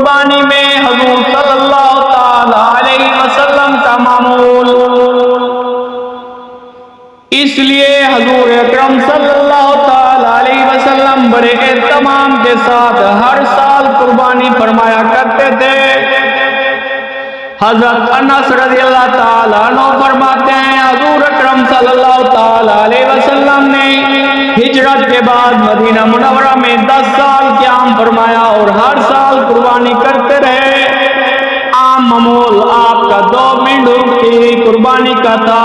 قربانی میں حضور صلی اللہ تعالی علیہ وسلم کا معمول۔ اس لیے حضور اکرم صلی اللہ تعالی علیہ وسلم بڑے اہتمام کے ساتھ ہر سال قربانی فرمایا کرتے تھے۔ حضرت انس رضی اللہ تعالیٰ عنہ فرماتے ہیں حضور اکرم صلی اللہ تعالی علیہ وسلم نے ہجرت کے بعد مدینہ منورہ میں 10 سال قیام فرمایا اور ہر سال قربانی کرتے رہے۔ عام معمول آپ کا 2 مینڈوں کی قربانی کا تھا۔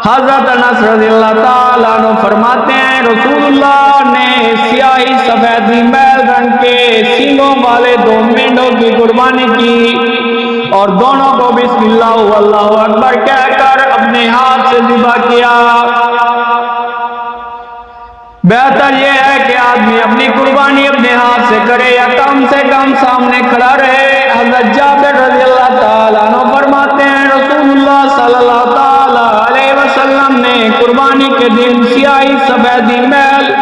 حضرت انس رضی اللہ تعالیٰ عنہ فرماتے ہیں رسول اللہ نے سیاہی سفید میل رنگ کے سینگوں والے 2 مینڈوں کی قربانی کی اور دونوں کو بسم اللہ واللہ اکبر کہہ کر اپنے ہاتھ سے ذبح کیا۔ بہتر یہ ہے کہ آدمی اپنی قربانی اپنے ہاتھ سے کرے یا کم سے کم سامنے کھڑا رہے۔ حضرت جابر رضی اللہ تعالیٰ عنہ فرماتے ہیں رسول اللہ صلی اللہ تعالیٰ علیہ وسلم نے قربانی کے دن سیاہی سفیدی میل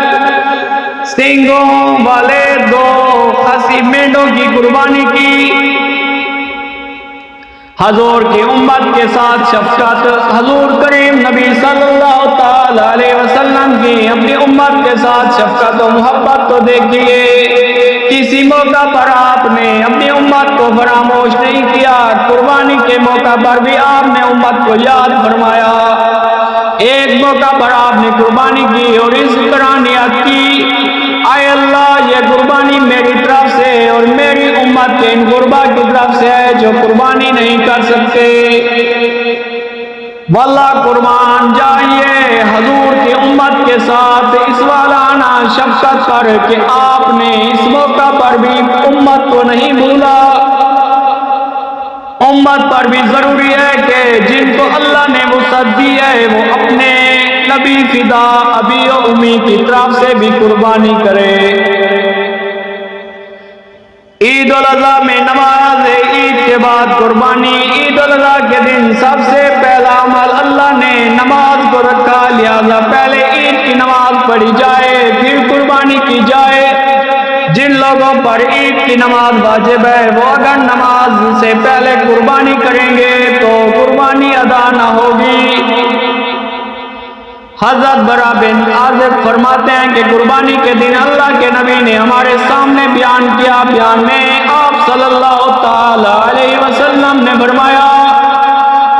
سینگوں والے 2 خصی مینڈوں کی قربانی کی۔ حضور کی امت کے ساتھ شفقت، حضور کریم نبی صلی اللہ تعالی علیہ وسلم کی اپنی امت کے ساتھ شفقت و محبت کو دیکھیے۔ کسی موقع پر آپ نے اپنی امت کو فراموش نہیں کیا، قربانی کے موقع پر بھی آپ نے امت کو یاد فرمایا۔ ایک موقع پر آپ نے قربانی کی اور اس طرح نیت کی اے اللہ یہ قربانی میری طرف سے اور میری امت کے ان غربا کی طرف سے ہے جو قربانی نہیں کر سکتے۔ واللہ قربان جائیے حضور کی امت کے ساتھ اس والانہ شفقت پر کہ آپ نے اس موقع پر بھی امت کو نہیں بھولا۔ امت پر بھی ضروری ہے کہ جن کو اللہ نے وسعت دی ہے وہ اپنے نبی فدا ابی و امی کی طرف سے بھی قربانی کرے۔ عید الاضحیٰ میں نماز عید کے بعد قربانی۔ عید الاضحیٰ کے دن سب سے پہلا عمل اللہ نے نماز کو رکھا، لہذا پہلے عید کی نماز پڑھی جائے پھر قربانی کی جائے۔ جن لوگوں پر عید کی نماز واجب ہے وہ اگر نماز سے پہلے قربانی کریں گے تو قربانی ادا نہ ہوگی۔ حضرت برا بن عازب فرماتے ہیں کہ قربانی کے دن اللہ کے نبی نے ہمارے سامنے بیان کیا۔ بیان میں آپ صلی اللہ تعالی علیہ وسلم نے فرمایا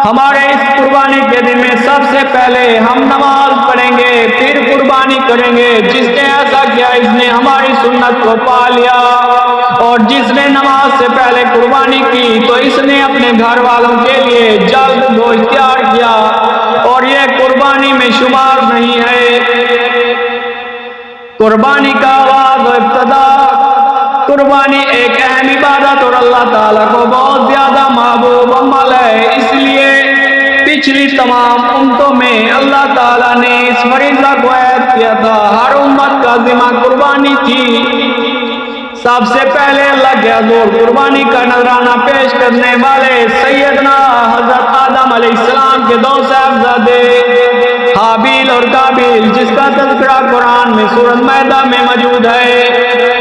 ہمارے اس قربانی کے دن میں سب سے پہلے ہم نماز پڑھیں گے پھر قربانی کریں گے۔ جس نے ایسا کیا اس نے ہماری سنت کو پا لیا، اور جس نے نماز سے پہلے قربانی کی تو اس نے اپنے گھر والوں کے لیے جلد گوشت تیار کیا اور یہ قربانی میں شمار نہیں ہے۔ قربانی کا آغاز و ابتدا، قربانی ایک اہم عبادت اور اللہ تعالیٰ کو بہت زیادہ محبوب عمل ہے۔ اس لیے پچھلی تمام امتوں میں اللہ تعالیٰ نے اس فریضہ کو عائد کیا تھا، ہر امت کا ذمہ قربانی تھی۔ سب سے پہلے اللہ کے حضور قربانی کا نذرانہ پیش کرنے والے سیدنا حضرت آدم علیہ السلام کے 2 صاحبزادے حابیل اور قابیل، جس کا تذکرہ قرآن میں سورۃ مائدہ میں موجود ہے۔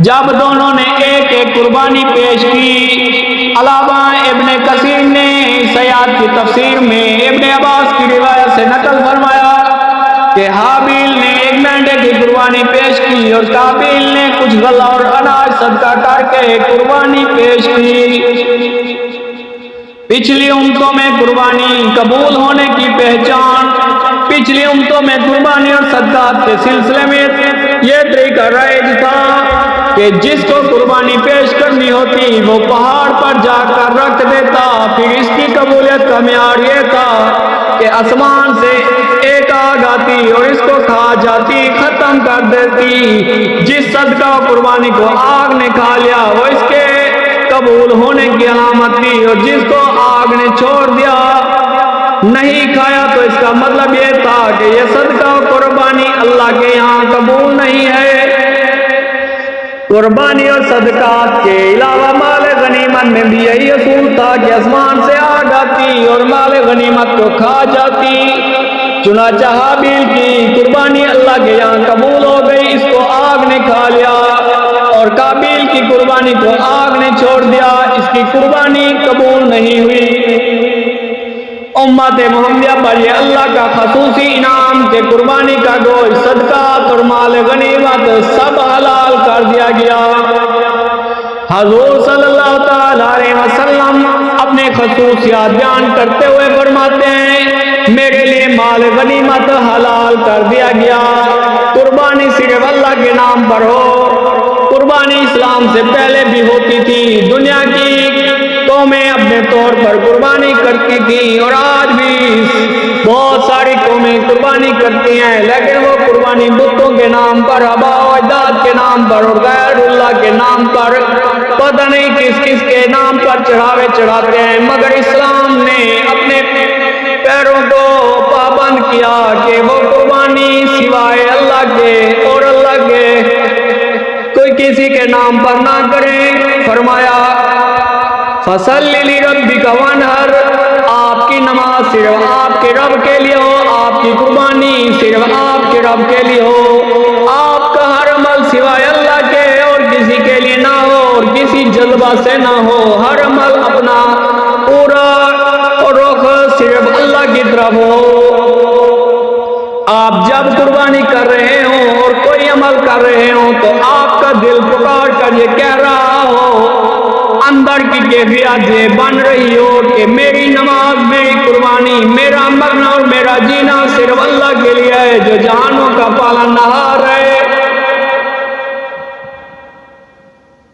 جب دونوں نے ایک ایک قربانی پیش کی، علاوہ ابن کثیر نے سیاد کی تفسیر میں ابن عباس کی روایت سے نقل فرمایا کہ حابیل نے 1 مینڈے کی قربانی پیش کی اور قابیل نے کچھ غلہ اور اناج صدقہ کر کے قربانی پیش کی۔ پچھلی امتوں میں قربانی قبول ہونے کی پہچان، پچھلی امتوں میں قربانی اور صدقات کے سلسلے میں یہ طریقہ رائج تھا کہ جس کو قربانی پیش کرنی ہوتی وہ پہاڑ پر جا کر رکھ دیتا، پھر اس کی قبولیت کا معیار یہ تھا کہ آسمان سے ایک آگ آتی اور اس کو کھا جاتی، ختم کر دیتی۔ جس صدقہ و قربانی کو آگ نے کھا لیا وہ اس کے قبول ہونے کی علامت تھی، اور جس کو آگ نے چھوڑ دیا نہیں کھایا تو اس کا مطلب یہ تھا کہ یہ صدقہ و قربانی اللہ کے یہاں قبول نہیں ہے۔ قربانی اور صدقات کے علاوہ مال غنیمت میں بھی یہی اصول تھا کہ آسمان سے آگ آتی اور مال غنیمت کو کھا جاتی۔ چنانچہ حابیل کی قربانی اللہ کے یہاں قبول ہو گئی، اس کو آگ نے کھا لیا اور قابیل کی قربانی کو آگ نے چھوڑ دیا، اس کی قربانی قبول نہیں ہوئی۔ امت محمدیہ پر یہ اللہ کا خصوصی انعام کہ قربانی کا گوشت، صدقات اور مال غنیمت سب حلال کر دیا گیا۔ حضور صلی اللہ تعالی علیہ وسلم اپنے خصوصیات بیان کرتے ہوئے فرماتے ہیں، میرے لیے مال غنیمت حلال کر دیا گیا، قربانی صرف اللہ کے نام پر ہو۔ قربانی اسلام سے پہلے بھی ہوتی تھی، دنیا کی قومیں اپنے طور پر قربانی کرتی تھیں اور آج بھی بہت ساری قومیں قربانی کرتی ہیں، لیکن وہ قربانی بتوں کے نام پر، آباء و اجداد کے نام پر اور غیر اللہ کے نام پر، پتہ نہیں کس کس کے نام پر چڑھاوے چڑھاتے ہیں۔ مگر اسلام نے اپنے پیروں کو پابند کیا کہ وہ قربانی سوائے اللہ کے اور اللہ کے کوئی کسی کے نام پر نہ کریں۔ فرمایا فَصَلِّ لِرَبِّكَ وَانْحَرْ، آپ کی نماز صرف آپ کے رب کے لیے ہو، آپ کی قربانی صرف آپ کے رب کے لیے ہو، آپ کا ہر عمل سوائے اللہ کے اور کسی کے لیے نہ ہو اور کسی جذبہ سے نہ ہو، ہر عمل اپنا پورا رخ صرف اللہ کی طرف ہو۔ آپ جب قربانی کر رہے ہوں اور کوئی عمل کر رہے ہوں تو آپ کا دل پکار کر یہ کہہ رہا ہو، اندر کی کیفیت یہ بن رہی ہو کہ میری نماز، میری قربانی، میرا مرنا اور میرا جینا صرف اللہ کے لیے ہے جو جہانوں کا پالنہار ہے۔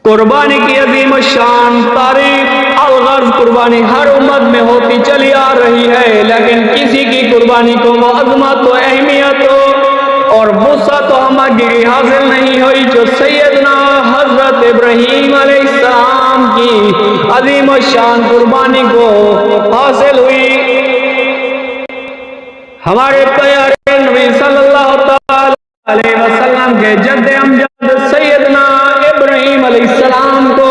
قربانی کی عظیم الشان تاریخ الغرض قربانی ہر امت میں ہوتی چلی آ رہی ہے، لیکن کسی کی قربانی کو وہ عظمت و اہمیت اور وسعت و ہمگیری حاصل نہیں ہوئی جو سیدنا حضرت ابراہیم علیہ السلام کی عظیم الشان قربانی کو حاصل ہوئی۔ ہمارے پیارے نبی صلی اللہ تعالی علیہ وسلم کے جد امجد سیدنا ابراہیم علیہ السلام کو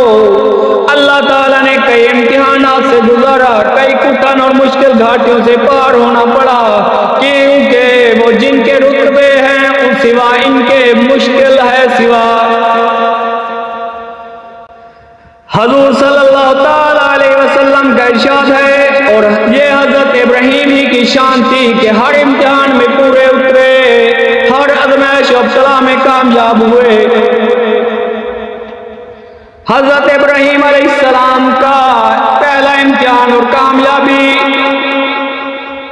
اللہ تعالیٰ نے کئی امتحانات سے گزارا، کئی کٹھن اور مشکل گھاٹیوں سے پار ہونا پڑا، کیونکہ وہ جن کے رتبے ہیں ان سوا ان کے مشکل ہے سوا۔ حضور صلی اللہ تعالیٰ علیہ وسلم کا ارشاد ہے، اور یہ حضرت ابراہیم ہی کی شان تھی کہ ہر امتحان میں پورے اترے، ہر آزمائش و ابتلا میں کامیاب ہوئے۔ حضرت ابراہیم علیہ السلام کا پہلا امتحان اور کامیابی،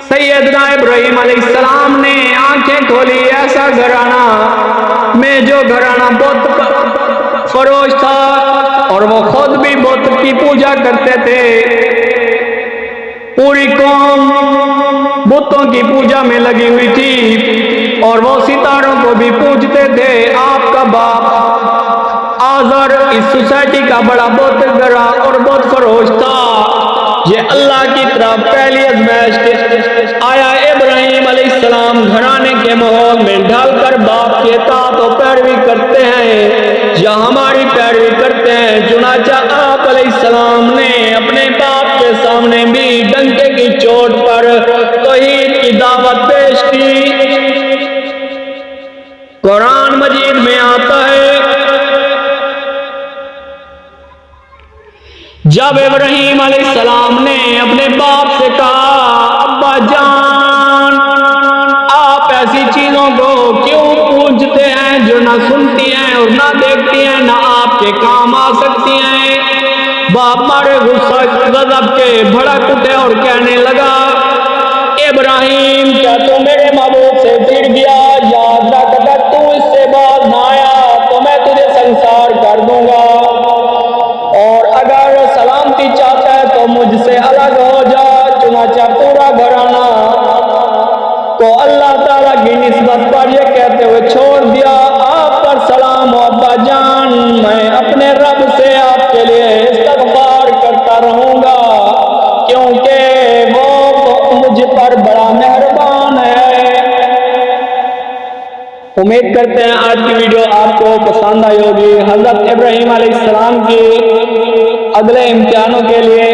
سیدنا ابراہیم علیہ السلام نے آنکھیں کھولی ایسا گھرانہ میں جو گھرانہ بت فروش تھا اور وہ خود بھی بت کی پوجا کرتے تھے، پوری قوم بتوں کی پوجا میں لگی ہوئی تھی اور وہ ستاروں کو بھی پوجتے تھے۔ آپ کا باپ آزر اس سوسائٹی کا بڑا بت گرا اور بت فروش تھا۔ یہ اللہ کی طرف پہلی آزمائش کے آیا۔ ابراہیم علیہ السلام گھرانے کے ماحول میں ڈھل کر باپ کی اطاعت و پیروی کرتے ہیں یا ہماری پیروی کرتے ہیں، چنانچہ آپ علیہ السلام نے اپنے باپ کے سامنے بھی ڈنکے کی چوٹ پر توحید کی دعوت پیش کی۔ قرآن مجید میں آتا ہے، جب ابراہیم علیہ السلام نے اپنے باپ سے کہا، ابا جان آپ ایسی چیزوں کو کیوں پوجتے ہیں جو نہ سنتی ہیں اور نہ دیکھتی ہیں، نہ آپ کے کام آ سکتی ہیں؟ باپ بڑے غصہ غضب کے بھڑک اٹھے اور کہنے لگا، ابراہیم کیا تو میرے معبود سے پھر گیا؟ یاد رکھ اگر تو اس سے باز نہ آیا تو میں تجھے سنسار کر دوں گا، اور اگر سلامتی چاہتا ہے تو مجھ سے الگ ہو جا۔ چنانچہ پورا گھرانہ کو اللہ تعالیٰ کی نسبت پر یہ کہتے ہوئے چھوڑ دیا، آپ پر سلام ہو ابا جان، میں اپنے رب سے آپ کے لیے استغفار کرتا رہوں گا کیونکہ وہ مجھ پر بڑا مہربان ہے۔ امید کرتے ہیں آج کی ویڈیو آپ کو پسند آئی ہوگی۔ حضرت ابراہیم علیہ السلام کی اگلے امتحانوں کے لیے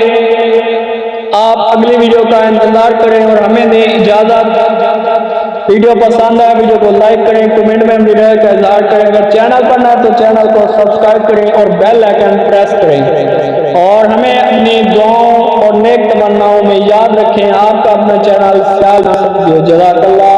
آپ اگلی ویڈیو کا انتظار کریں اور ہمیں دیں اجازت۔ ویڈیو پسند ہے ویڈیو کو لائک کریں، کمنٹ میں اپنی رائے کا اظہار کریں، اگر چینل پر نہ تو چینل کو سبسکرائب کریں اور بیل آئکن پریس کریں، اور ہمیں اپنی دعاؤں اور نیک تمناؤں میں یاد رکھیں۔ آپ کا اپنا چینل سیال ناصر، جزاک اللہ۔